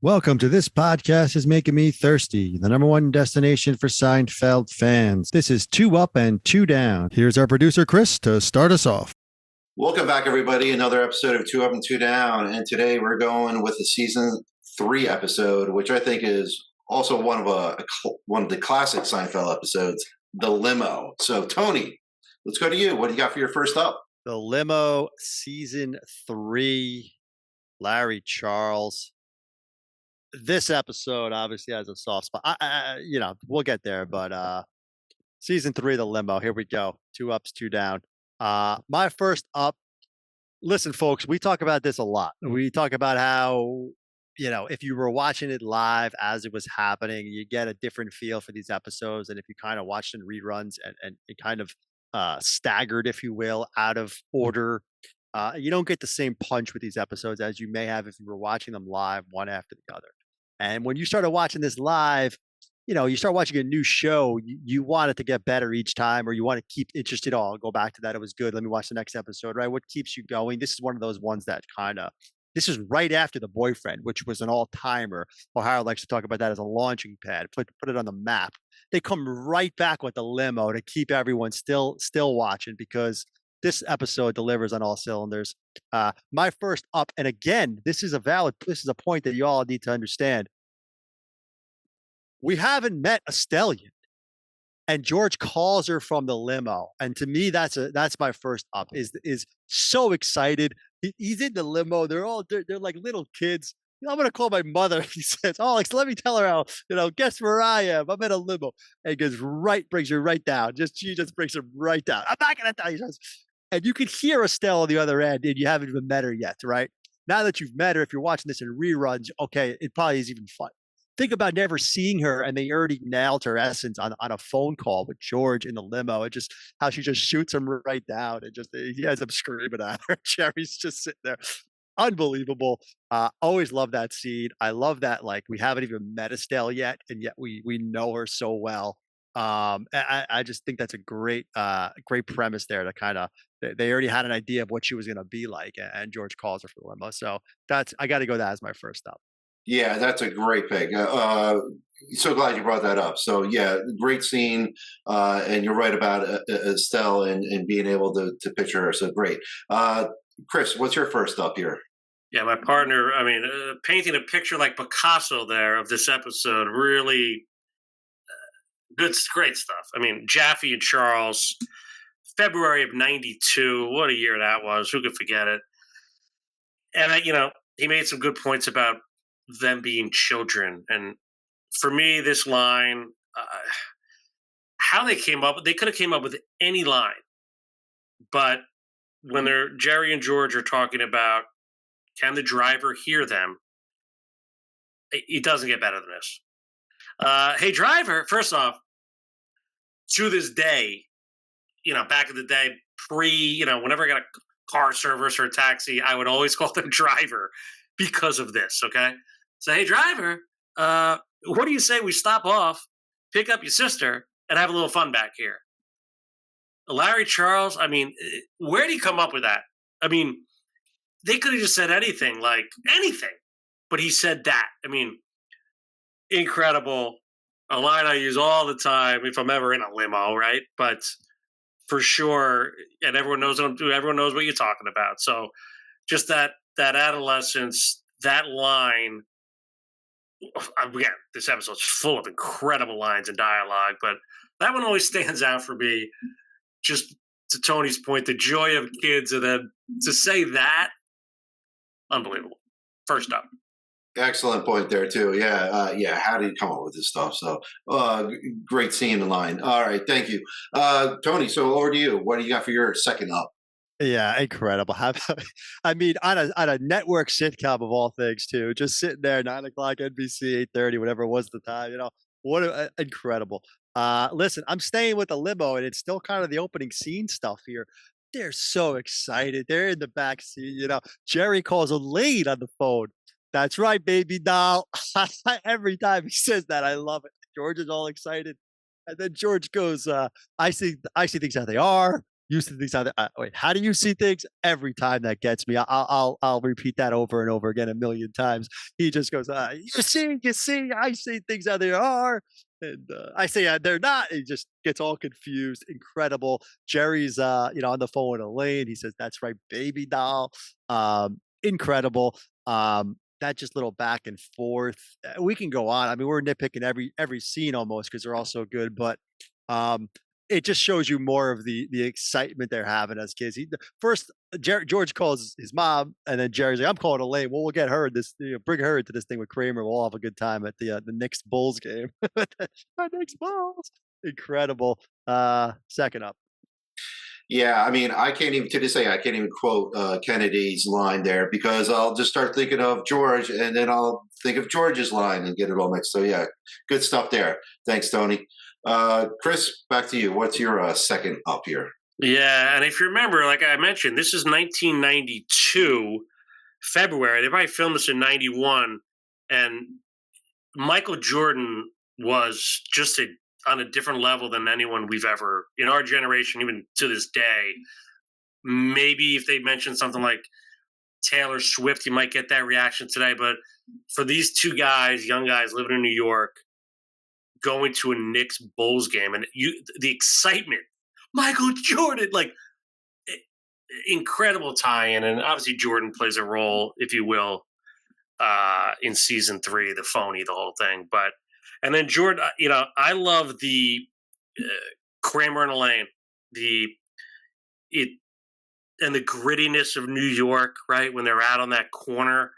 Welcome to This Podcast is Making Me Thirsty, the number one destination for Seinfeld fans. This is Two Up and Two Down. Here's our producer, Chris, to start us off. Welcome back, everybody. Another episode of Two Up and Two Down. And today we're going with the season 3 episode, which I think is also one of the classic Seinfeld episodes, the Limo. So, Tony, let's go to you. What do you got for your first up? The Limo, season 3, Larry Charles. This episode obviously has a soft spot. We'll get there, but season 3, the Limo. Here we go. 2 ups, 2 down. My first up. Listen, folks, we talk about this a lot. We talk about how, if you were watching it live as it was happening, you get a different feel for these episodes. And if you kind of watched in reruns and it kind of staggered, if you will, out of order, you don't get the same punch with these episodes as you may have if you were watching them live one after the other. And when you started watching this live, you start watching a new show, you want it to get better each time, or you want to keep interested. Oh, I'll go back to that. It was good. Let me watch the next episode, right? What keeps you going? This is one of those ones that this is right after The Boyfriend, which was an all-timer. O'Hara likes to talk about that as a launching pad, put it on the map. They come right back with the Limo to keep everyone still watching, because this episode delivers on all cylinders. My first up, and again, this is a point that you all need to understand. We haven't met Estelle yet, and George calls her from the limo, and to me, that's my first up. Is so excited. He's in the limo. They're like little kids. I'm gonna call my mother. He says, "Alex, let me tell her how. Guess where I am? I'm in a limo." And he goes brings her right down. She just brings her right down. I'm not gonna tell you. And you could hear Estelle on the other end, and you haven't even met her yet, right? Now that you've met her, if you're watching this in reruns, okay, it probably is even fun. Think about never seeing her, and they already nailed her essence on a phone call with George in the limo. And just how she just shoots him right down, and just he ends up screaming at her. Jerry's just sitting there, unbelievable. Always love that scene. I love that, like, we haven't even met Estelle yet, and yet we know her so well. I just think that's a great premise there, to kind of, they already had an idea of what she was going to be like, and George calls her for the limo. So I got to go that as my first up. Yeah, that's a great pick. So glad you brought that up. So, yeah, great scene. And you're right about Estelle and being able to picture her. So great. Chris, what's your first up here? Yeah, my partner, painting a picture like Picasso there of this episode, really good, great stuff. Jaffe and Charles, February of 92, what a year that was. Who could forget it? And, he made some good points about them being children. And for me, this line, how they could have came up with any line. But when Jerry and George are talking about, can the driver hear them? It doesn't get better than this. Hey, driver, first off, to this day, back in the day, whenever I got a car service or a taxi, I would always call them driver because of this, okay? So, hey, driver, what do you say we stop off, pick up your sister, and have a little fun back here? Larry Charles, where did he come up with that? They could have just said anything, but he said that. Incredible. A line I use all the time if I'm ever in a limo, right? But for sure, and everyone knows what you're talking about. So just that adolescence, that line. Again, this episode's full of incredible lines and dialogue, but that one always stands out for me. Just to Tony's point, the joy of kids, and then to say that, unbelievable. First up. Excellent point there too. Yeah. How did you come up with this stuff? So, great scene in line. All right, thank you, Tony. So over to you. What do you got for your second up? Yeah, incredible. How about, on a network sitcom of all things too, just sitting there, 9 o'clock NBC, 8:30, whatever it was at the time. Incredible. Listen, I'm staying with the limo, and it's still kind of the opening scene stuff here. They're so excited. They're in the back seat. Jerry calls Elaine on the phone. That's right, baby doll. Every time he says that, I love it. George is all excited. And then George goes, I see things how they are. You see things out wait, how do you see things? Every time that gets me. I'll repeat that over and over again a million times. He just goes, you see, I see things how they are." And, I say, "They're not." He just gets all confused. Incredible. Jerry's, on the phone with Elaine. He says, "That's right, baby doll." Incredible. That just little back and forth. We can go on. I mean, we're nitpicking every scene almost because they're all so good, but, um, it just shows you more of the excitement they're having as kids. First, George calls his mom, and then Jerry's like, "I'm calling Elaine. Well, we'll get her in this. Bring her into this thing with Kramer. We'll all have a good time at the Knicks Bulls game." Our Knicks Bulls, incredible. Second up, Yeah, I mean, I can't even to this day I can't even quote Kennedy's line there because I'll just start thinking of George, and then I'll think of George's line and get it all mixed. So yeah, good stuff there. Thanks, Tony. Chris, back to you. What's your second up here? Yeah, and if you remember, like I mentioned, this is 1992 February. They probably filmed this in 91, and Michael Jordan was just on a different level than anyone we've ever in our generation, even to this day. Maybe if they mentioned something like Taylor Swift, you might get that reaction today. But for these two guys, young guys living in New York, going to a Knicks Bulls game, and the excitement, Michael Jordan, like incredible tie-in, and obviously Jordan plays a role, if you will, in season three, the phony, the whole thing. But and then Jordan, I love the uh, Kramer and Elaine, the it and the grittiness of New York, right when they're out on that corner.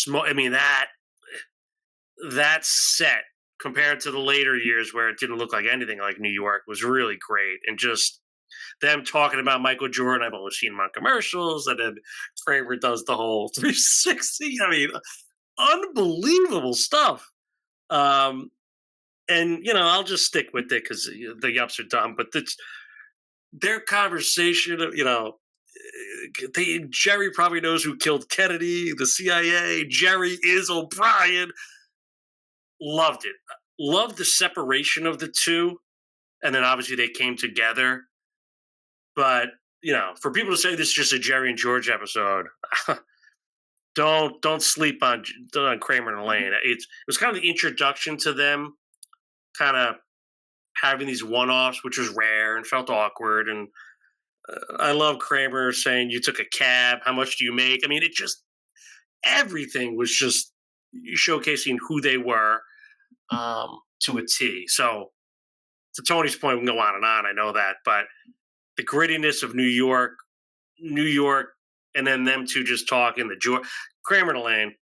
I mean that set compared to the later years where it didn't look like anything like New York was really great, and just them talking about Michael Jordan. I've always seen him on commercials, and then Kramer does the whole 360. I mean, unbelievable stuff. Um, and I'll just stick with it because the yups are dumb. But their conversation, Jerry probably knows who killed Kennedy, the CIA. Jerry is O'Brien. Loved it. Loved the separation of the two, and then obviously they came together. But for people to say this is just a Jerry and George episode, don't sleep on Kramer and Elaine. It was kind of the introduction to them, kind of having these one-offs, which was rare and felt awkward. And I love Kramer saying, "You took a cab. How much do you make?" I mean, it just everything was just showcasing who they were to a T. So to Tony's point, we can go on and on. I know that, but the grittiness of New York, and then them two just talking. Kramer and Elaine.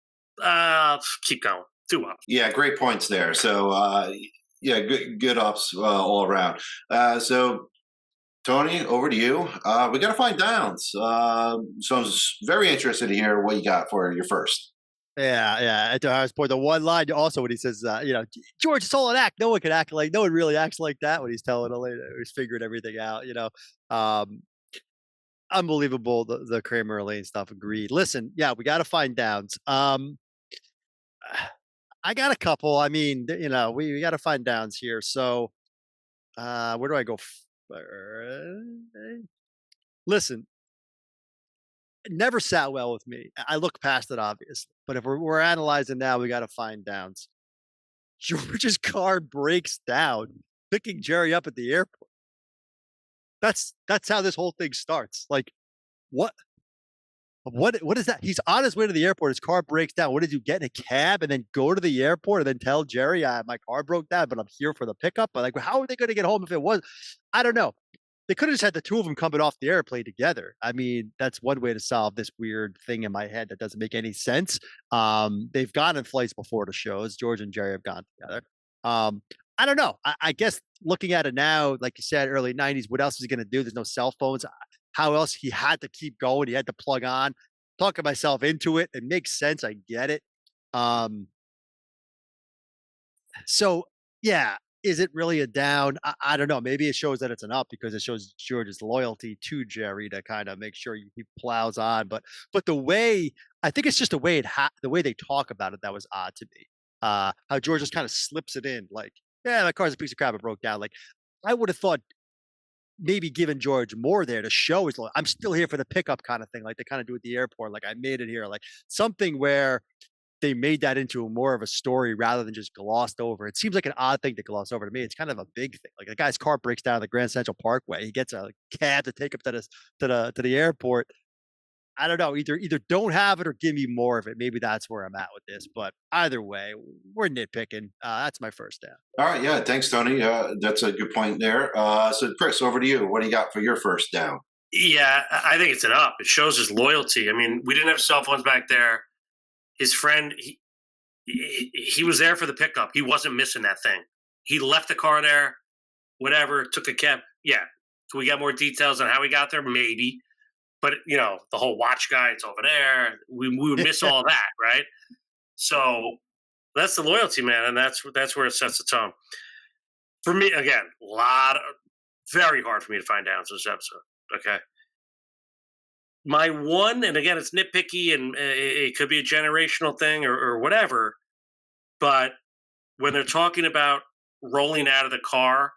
Keep going. Two up. Yeah, great points there. So yeah, good ups all around. So Tony, over to you. We got to find downs. So I'm very interested to hear what you got for your first. yeah, yeah. At the highest point, the one line also when he says, "George, it's all an act. No one can act like no one really acts like that." When he's telling Elaine, he's figuring everything out. Um, Unbelievable the Kramer Elaine stuff. Agreed. Listen, yeah, we got to find downs. I got a couple. I mean, we got to find downs here. So, where do I go? Listen, it never sat well with me. I look past it, obviously, but if we're analyzing now, we got to find downs. George's car breaks down, picking Jerry up at the airport. That's how this whole thing starts. Like, what? What is that? He's on his way to the airport. His car breaks down. What did you get in a cab and then go to the airport and then tell Jerry, my car broke down, but I'm here for the pickup? But like, how are they going to get home if it was? I don't know. They could have just had the two of them coming off the airplane together. I mean, that's one way to solve this weird thing in my head that doesn't make any sense. They've gone in flights before to shows. George and Jerry have gone together. Um, I don't know. I guess looking at it now, like you said, early '90s, what else is he going to do? There's no cell phones. How else? He had to keep going. He had to plug on. Talking myself into it. It makes sense. I get it. Um, so yeah, is it really a down? I don't know. Maybe it shows that it's an up because it shows George's loyalty to Jerry to kind of make sure he plows on. But the way I think it's just the way they talk about it that was odd to me. How George just kind of slips it in, like, yeah, my car's a piece of crap. It broke down. Like I would have thought maybe giving George more there to show his, I'm still here for the pickup kind of thing, like they kind of do at the airport. Like I made it here, like something where they made that into more of a story rather than just glossed over. It seems like an odd thing to gloss over to me. It's kind of a big thing. Like the guy's car breaks down at the Grand Central Parkway. He gets a cab to take him to the airport. I don't know. Either don't have it or give me more of it. Maybe that's where I'm at with this. But either way, we're nitpicking. That's my first down. All right, yeah, thanks, Tony. That's a good point there. So, Chris, over to you. What do you got for your first down? Yeah, I think it's an up. It shows his loyalty. I mean, we didn't have cell phones back there. His friend, he was there for the pickup. He wasn't missing that thing. He left the car there, whatever, took a cab. Yeah. Can we get more details on how he got there? Maybe. But, the whole watch guy, it's over there. We would miss all that, right? So that's the loyalty, man. And that's where it sets the tone. For me, again, very hard for me to find downs this episode. Okay. My one, and again, it's nitpicky and it could be a generational thing or whatever. But when they're talking about rolling out of the car,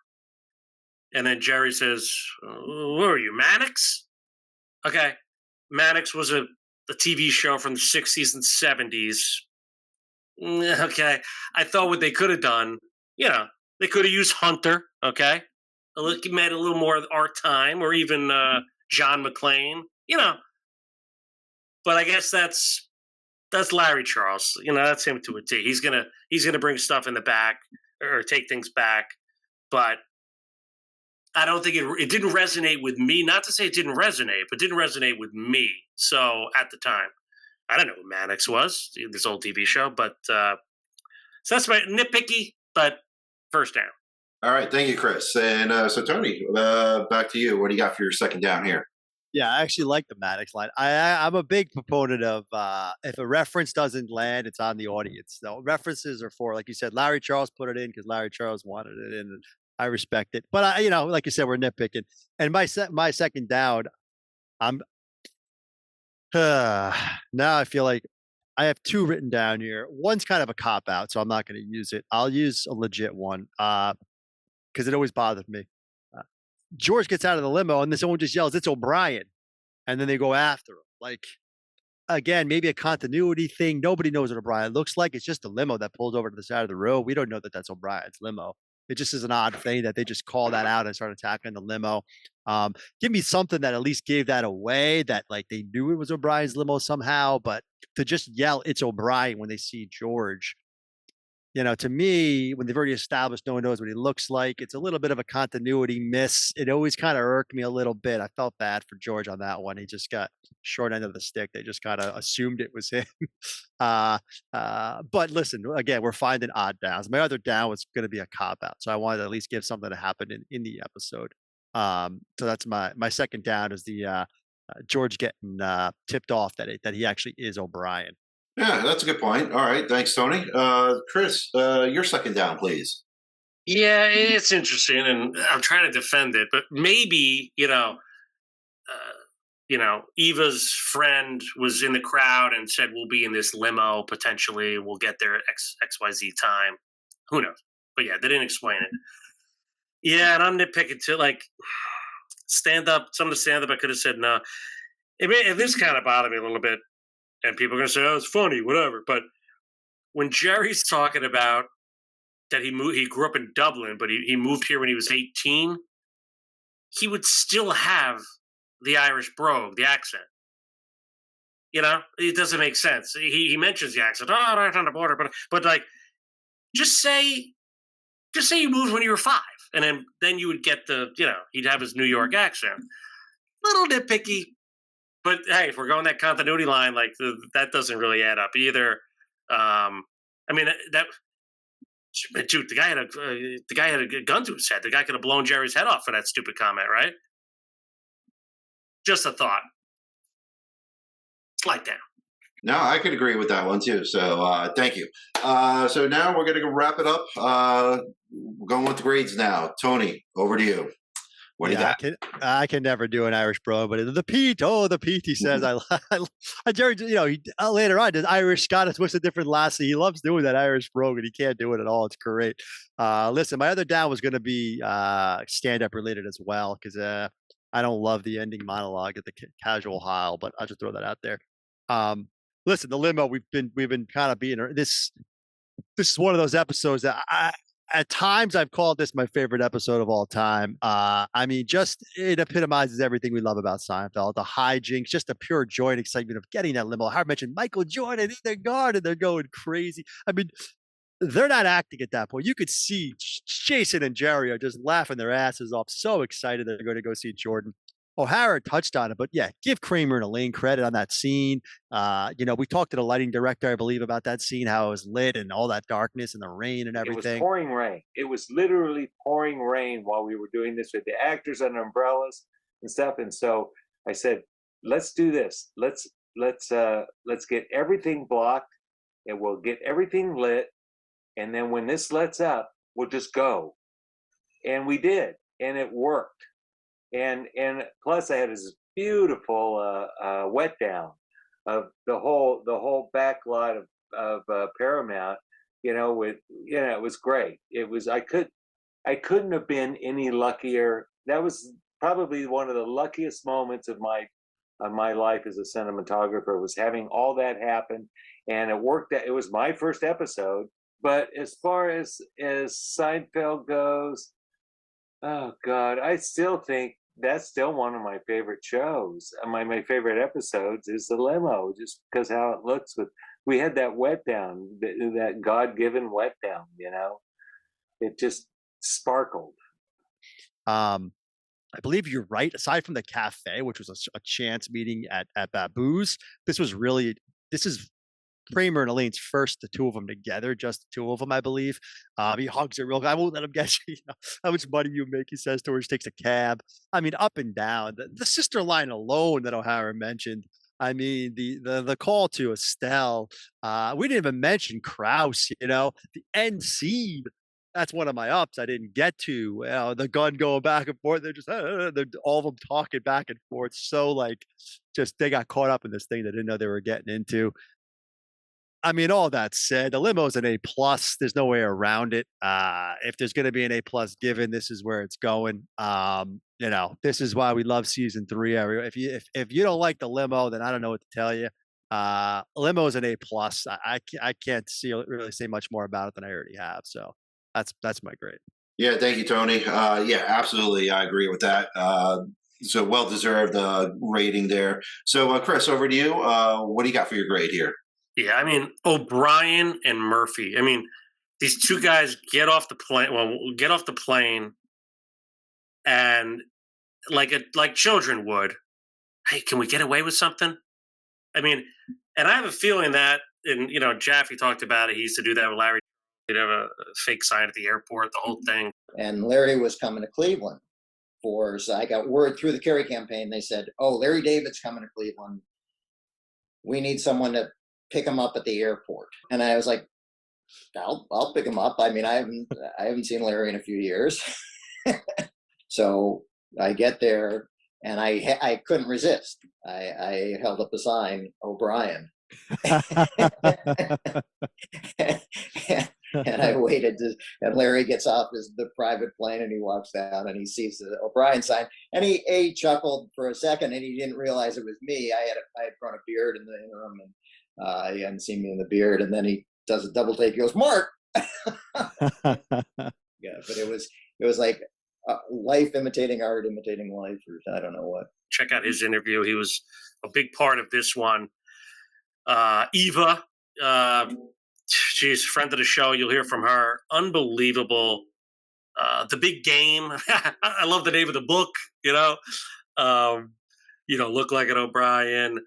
and then Jerry says, "Who are you, Mannix?" Okay, Mannix was a TV show from the 60s and 70s. Okay, I thought what they could have done, they could have used Hunter. Okay, made a little more of our time, or even John McClane. But I guess that's Larry Charles. That's him to a T. He's gonna bring stuff in the back or take things back, but I don't think it didn't resonate with me. Not to say it didn't resonate, but it didn't resonate with me. So at the time, I don't know who Mannix was, this old TV show, but so that's my nitpicky, but first down. All right, thank you, Chris. And so, Tony, back to you. What do you got for your second down here? Yeah, I actually like the Maddox line. I'm a big proponent of if a reference doesn't land, it's on the audience. So references are for, like you said, Larry Charles put it in because Larry Charles wanted it in, and I respect it. But like you said, we're nitpicking. And my second down, I'm now I feel like I have two written down here. One's kind of a cop out, so I'm not going to use it. I'll use a legit one because it always bothered me. George gets out of the limo and then someone just yells, "It's O'Brien." And then they go after him. Like, again, maybe a continuity thing. Nobody knows what O'Brien looks like. It's just a limo that pulls over to the side of the road. We don't know that that's O'Brien's limo. It just is an odd thing that they just call that out and start attacking the limo. Give me something that at least gave that away, that like they knew it was O'Brien's limo somehow, but to just yell, "It's O'Brien" when they see George, to me, when they've already established no one knows what he looks like, it's a little bit of a continuity miss. It always kind of irked me a little bit. I felt bad for George on that one. He just got short end of the stick. They just kind of assumed it was him. But listen, again, we're finding odd downs. My other down was going to be a cop out, so I wanted to at least give something to happen in the episode. So that's my second down is the George getting tipped off that he actually is O'Brien. Yeah, that's a good point. All right, thanks, Tony. Chris, your second down, please. Yeah, it's interesting, and I'm trying to defend it, but maybe Eva's friend was in the crowd and said, "We'll be in this limo potentially. We'll get there at XYZ time." Who knows? But yeah, they didn't explain it. Yeah, and I'm nitpicking too. Like stand up, some of the stand up, I could have said no. This kind of bothered me a little bit. And people are going to say, "Oh, it's funny, whatever." But when Jerry's talking about that he grew up in Dublin, but he moved here when he was 18, he would still have the Irish brogue, the accent. It doesn't make sense. He mentions the accent. Oh, right on the border, but like, just say you moved when you were 5, and then you would get he'd have his New York accent. Little nitpicky. But hey, if we're going that continuity line, like that doesn't really add up either. Dude, the guy had a gun to his head. The guy could have blown Jerry's head off for that stupid comment, right? Just a thought. Slight down. No, I could agree with that one too. So thank you. So now we're going to wrap it up. Going with the grades now. Tony, over to you. What do you Yeah, got? I can never do an Irish bro, but the Pete, he says, Jerry, later on, does Irish Scottish, what's the different lassie? He loves doing that Irish brogue, and he can't do it at all. It's great. Listen, my other down was going to be stand up related as well, because I don't love the ending monologue at the casual Heil, but I'll just throw that out there. Um, listen, the limo, we've been kind of being this is one of those episodes that at times I've called this my favorite episode of all time. I mean, just it epitomizes everything we love about Seinfeld. The hijinks, just the pure joy and excitement of getting that limo. I mentioned Michael Jordan in their garden, they're going crazy. I mean, they're not acting at that point. You could see Jason and Jerry are just laughing their asses off, so excited they're going to go see Jordan. O'Hara touched on it, but yeah, give Kramer and Elaine credit on that scene. We talked to the lighting director, I believe, about that scene, how it was lit and all that darkness and the rain and It was everything. pouring rain. It was literally pouring rain while we were doing this with the actors under umbrellas and stuff. And so I said, "Let's do this. Let's get everything blocked, and we'll get everything lit. And then when this lets up, we'll just go." And we did, and it worked. And plus I had this beautiful wet down of the whole back lot of Paramount, it was great. I couldn't have been any luckier. That was probably one of the luckiest moments of my life as a cinematographer, was having all that happen. And it worked. It was my first episode. But as far as Seinfeld goes, oh God, I still think that's still one of my favorite shows. My favorite episodes is the limo, just because how it looks. We had that wet down, that God-given wet down. It just sparkled. I believe you're right. Aside from the cafe, which was a chance meeting at Babu's, this is Kramer and Elaine's first, the two of them together, just the two of them, I believe. He hugs her real good. I won't let him get you. How much money you make, he says to her. She takes a cab. I mean, up and down. The sister line alone that O'Hara mentioned. I mean, the call to Estelle. We didn't even mention Kraus, the end scene. That's one of my ups I didn't get to. The gun going back and forth. They're just they're all of them talking back and forth. So just they got caught up in this thing they didn't know they were getting into. I mean, all that said, the limo is an A plus. There's no way around it. If there's going to be an A plus given, this is where it's going. This is why we love season 3. If you don't like the limo, then I don't know what to tell you. Limo is an A plus. I can't really say much more about it than I already have. So that's my grade. Yeah, thank you, Tony. Yeah, absolutely, I agree with that. So well deserved rating there. So, Chris, over to you. What do you got for your grade here? Yeah, I mean, O'Brien and Murphy. I mean, these two guys get off the plane. Well, get off the plane, and like children would. Hey, can we get away with something? I mean, and I have a feeling that, and Jaffe talked about it. He used to do that with Larry. He'd have a fake sign at the airport, the whole thing. And Larry was coming to Cleveland so I got word through the Kerry campaign. They said, "Oh, Larry David's coming to Cleveland. We need someone to pick him up at the airport." And I was like, I'll pick him up. I mean, I haven't seen Larry in a few years. So I get there, and I couldn't resist. I held up a sign, "O'Brien." And I waited and Larry gets off the private plane, and he walks down, and he sees the O'Brien sign, and he chuckled for a second, and he didn't realize it was me. I had grown a beard in the interim, and he hadn't seen me in the beard, and then he does a double take. He goes, "Mark." Yeah, but it was like life imitating art, imitating life, or I don't know what. Check out his interview. He was a big part of this one. Eva, she's a friend of the show. You'll hear from her. Unbelievable. The Big Game. I love the name of the book. Look Like an O'Brien.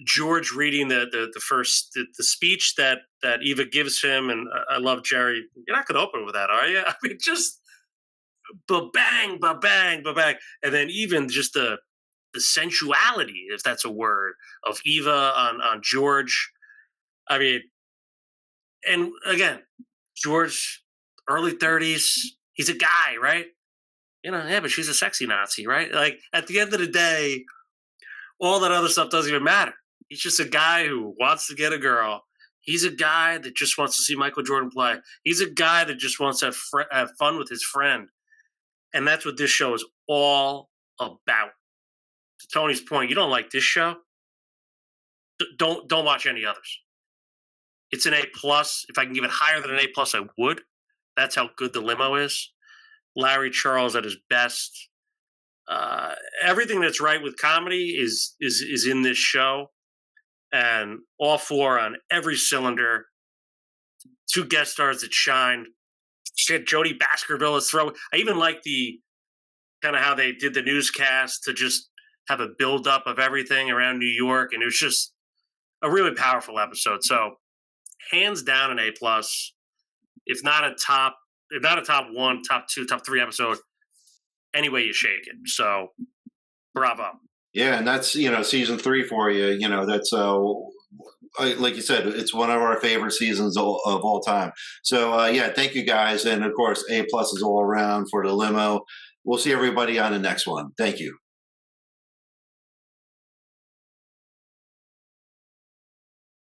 George reading the first the speech that Eva gives him, and I love Jerry. You're not going to open with that, are you? I mean, just ba-bang, ba-bang, ba-bang, and then even just the sensuality, if that's a word, of Eva on George. I mean, and again, George, early 30s, he's a guy, right? Yeah, but she's a sexy Nazi, right? Like at the end of the day, all that other stuff doesn't even matter. He's just a guy who wants to get a girl. He's a guy that just wants to see Michael Jordan play. He's a guy that just wants to have fun with his friend. And that's what this show is all about. To Tony's point, you don't like this show, don't watch any others. It's an A+. If I can give it higher than an A+, I would. That's how good the Limo is. Larry Charles at his best. Everything that's right with comedy is in this show, and all four on every cylinder. 2 guest stars that shined. Shit, Jodie Baskerville is throwing. I even like the kind of how they did the newscast to just have a build up of everything around New York, and it was just a really powerful episode. So, hands down an A+. If not a top 1, top 2, top 3 episode, any way you shake it. So, bravo. Yeah, and that's season 3 for you. That's like you said, it's one of our favorite seasons of all time. So yeah, thank you guys, and of course, A+ is all around for the Limo. We'll see everybody on the next one. Thank you.